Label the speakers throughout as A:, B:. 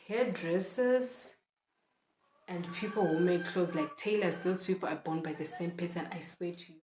A: hairdressers and people who make clothes like tailors, those people are born by the same person, I swear to you.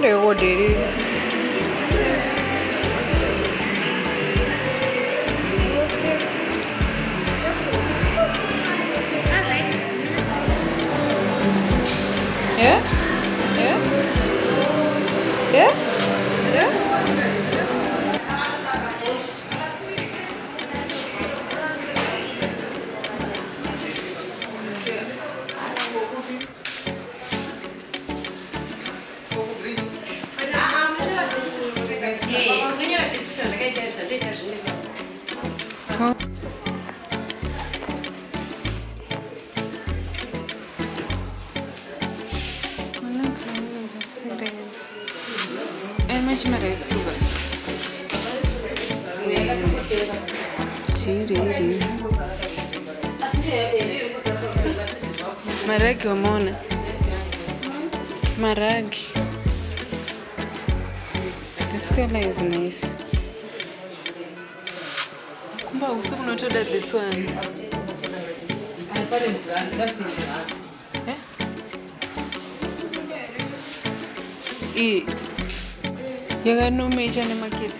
B: What did it? Yeah? Yeah? Yeah? Yeah? Maragi umeona? Maragi. This color is nice. Kumba usiku not order this one. Yaga no major in market.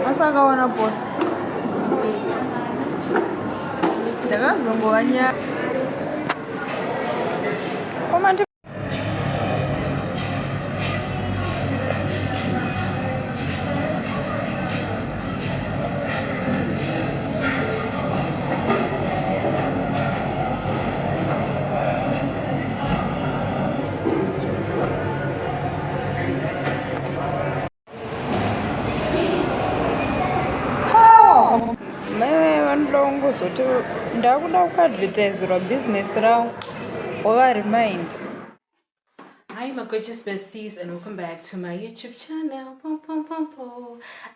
B: Asaka wana post. Ndakazongowanya. Comment. So to advertise or business around or remind.
A: Hi my gorgeous besties and welcome back to my YouTube channel.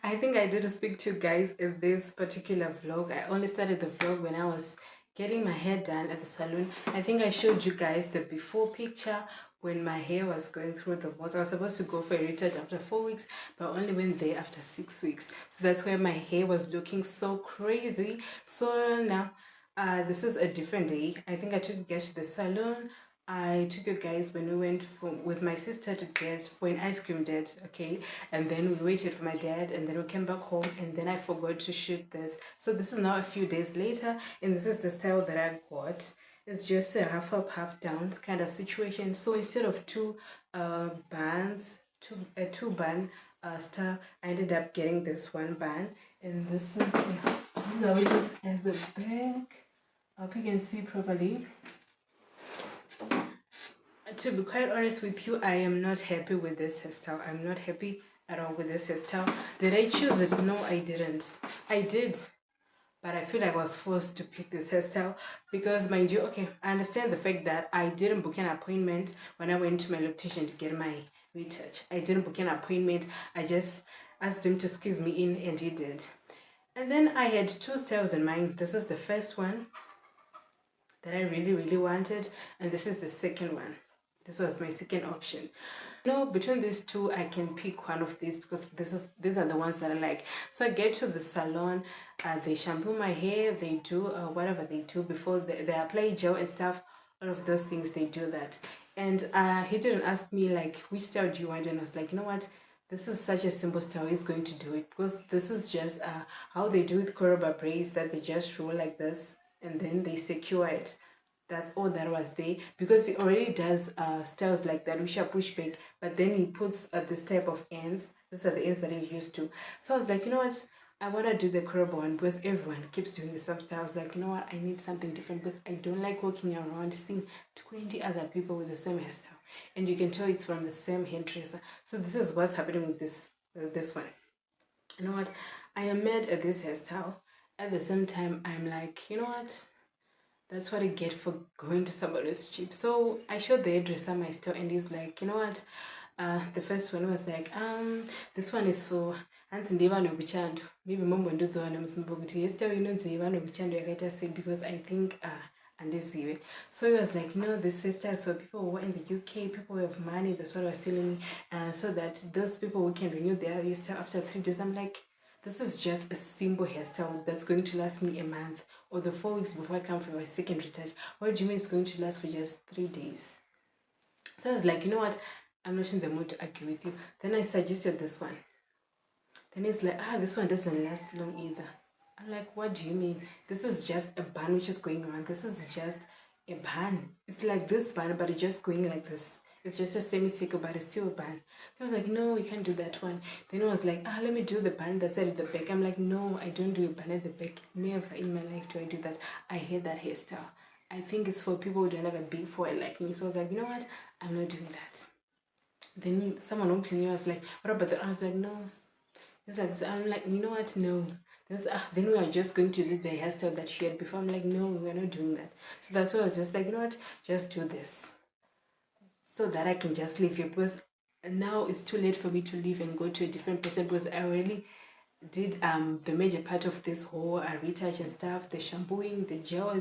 A: I think I did speak to you guys in this particular vlog. I only started the vlog when I was getting my hair done at the salon. I think I showed you guys the before picture when my hair was going through the water. I was supposed to go for a retouch after 4 weeks, but I only went there after 6 weeks. So that's why my hair was looking so crazy. So now this is a different day. I think I took you guys to the salon. I took you guys when we went with my sister to get for an ice cream date, okay? And then we waited for my dad, and then we came back home, and then I forgot to shoot this. So this is now a few days later, and this is the style that I got. It's just a half up, half down kind of situation. So instead of two bands, two band style, I ended up getting this one band, and this is how it looks at the back. I hope you can see properly. To be quite honest with you, I am not happy with this hairstyle. I'm not happy at all with this hairstyle. Did I choose it? No, I didn't. I did, but I feel like I was forced to pick this hairstyle because, mind you, okay, I understand the fact that I didn't book an appointment when I went to my loctician to get my retouch. I didn't book an appointment. I just asked him to squeeze me in, and he did. And then I had two styles in mind. This is the first one that I really, really wanted, and this is the second one. This was my second option. Between these two, I can pick one of these because these are the ones that I like. So I get to the salon, they shampoo my hair, they do whatever they do before they apply gel and stuff. All of those things, they do that. And he didn't ask me like which style do you want, and I was like, you know what? This is such a simple style. He's going to do it because this is just how they do with Koroba braids, that they just roll like this and then they secure it. That's all that was there, because he already does styles like that which are push back, but then he puts this type of ends. These are the ends that he's used to. So I was like, you know what, I want to do the crop one because everyone keeps doing the same styles. Like, you know what, I need something different because I don't like walking around seeing 20 other people with the same hairstyle, and you can tell it's from the same hairdresser. So this is what's happening with this one. You know what, I am mad at this hairstyle. At the same time, I'm like, you know what, that's what I get for going to somebody's cheap. So I showed the hairdresser my store, and he's like, you know what? The first one was like, this one is for anti ndeva nokuchando. Maybe mombo ndodzona musimbo kuti hairstyle inonzi yeva nokuchando yakaita sei, because I think andizive. So he was like, no, this hairstyle is for people who are in the UK, people who have money. That's what I was telling me. So that those people who can renew their hairstyle after 3 days. I'm like, this is just a simple hairstyle that's going to last me a month or the 4 weeks before I come for my second retouch. What do you mean it's going to last for just 3 days? So I was like, you know what? I'm not in the mood to argue with you. Then I suggested this one. Then he's like, this one doesn't last long either. I'm like, what do you mean? This is just a bun which is going on. This is just a bun. It's like this bun, but it's just going like this. It's just a semicircle, but it's still a bun. I was like, no, we can't do that one. Then I was like, let me do the bun that's at the back. I'm like, no, I don't do a bun at the back. Never in my life do I do that. I hate that hairstyle. I think it's for people who don't have a big forehead like me. So I was like, you know what? I'm not doing that. Then someone looked at me. I was like, what about the? I was like, no. It's like, so I'm like, you know what? No. Then we are just going to do the hairstyle that she had before. I'm like, no, we're not doing that. So that's why I was just like, you know what? Just do this, so that I can just leave here, because now it's too late for me to leave and go to a different person, because I already did the major part of this whole retouch and stuff, the shampooing, the gel,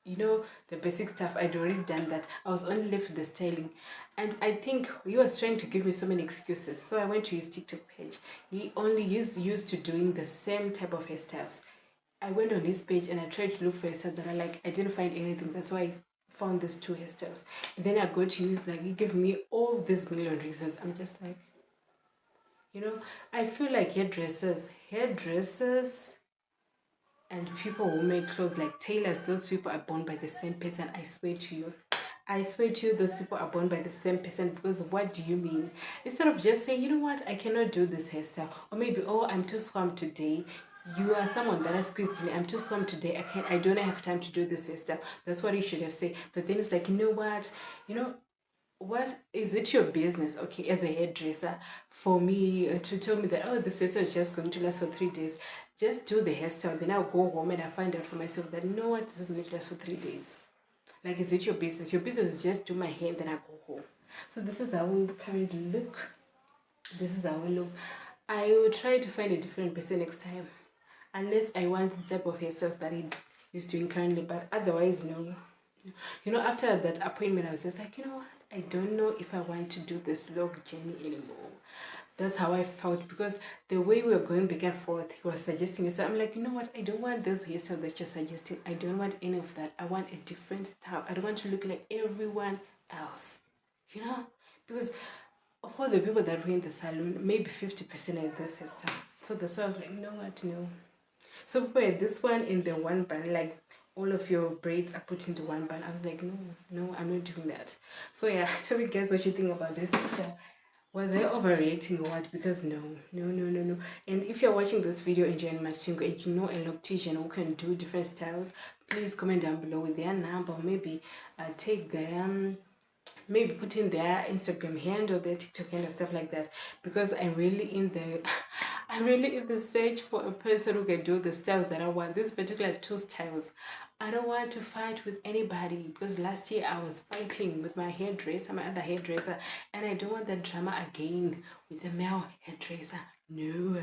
A: the basic stuff. I'd already done that. I was only left with the styling, and I think he was trying to give me so many excuses. So I went to his TikTok page. He only used to doing the same type of hairstyles. I went on his page and I tried to look for hairstyles that I like. I didn't find anything. That's why I found these two hairstyles. And then I got to use, like, he gave me all these million reasons. I'm just like, I feel like hairdressers and people who make clothes, like tailors, those people are born by the same person. I swear to you, those people are born by the same person. Because what do you mean? Instead of just saying, you know what, I cannot do this hairstyle, or maybe, I'm too swamped today. You are someone that has squeezed me. I'm too swamped today. I don't have time to do this hairstyle. That's what you should have said. But then it's like, you know what? What is it your business, okay, as a hairdresser, for me to tell me that, this hairstyle is just going to last for 3 days? Just do the hairstyle, then I'll go home and I find out for myself that, you know what, this is going to last for 3 days. Like, is it your business? Your business is just do my hair and then I go home. So this is how we currently look. I will try to find a different person next time, unless I want the type of hairstyles that he is doing currently. But otherwise, no. After that appointment, I was just like, you know what, I don't know if I want to do this Loc journey anymore. That's how I felt, because the way we were going back and forth, he was suggesting it. So I'm like, you know what, I don't want this hairstyle that you're suggesting. I don't want any of that. I want a different style. I don't want to look like everyone else, because of all the people that were in the salon, maybe 50% like this hairstyle. So that's why I was like, you know what, no. So we had this one in the one band, like all of your braids are put into one bun. I was like, no, I'm not doing that. So yeah, tell me guys what you think about this sister. Was I overreacting or what? Because no. And if you're watching this video enjoying Machingo and you know a loctician who can do different styles, please comment down below with their number, or maybe take their maybe put in their Instagram handle, their TikTok handle, stuff like that. Because I'm really in the I'm really in the search for a person who can do the styles that I want. This particular two styles. I don't want to fight with anybody, because last year I was fighting with my hairdresser, my other hairdresser, and I don't want that drama again with the male hairdresser. No.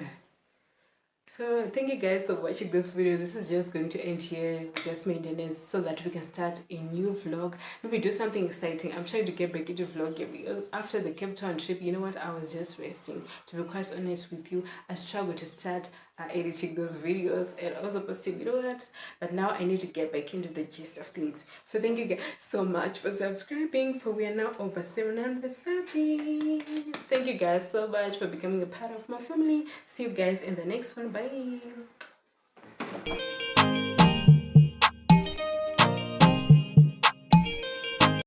A: So thank you guys for watching this video. This is just going to end here, just maintenance, so that we can start a new vlog. Maybe do something exciting. I'm trying to get back into vlogging because after the Cape Town trip, you know what, I was just resting. To be quite honest with you, I struggled to start editing those videos and also posting, you know what, but now I need to get back into the gist of things. So thank you guys so much for subscribing, for we are now over 700 subs. Thank you guys so much for becoming a part of my family. See you guys in the next one. Bye.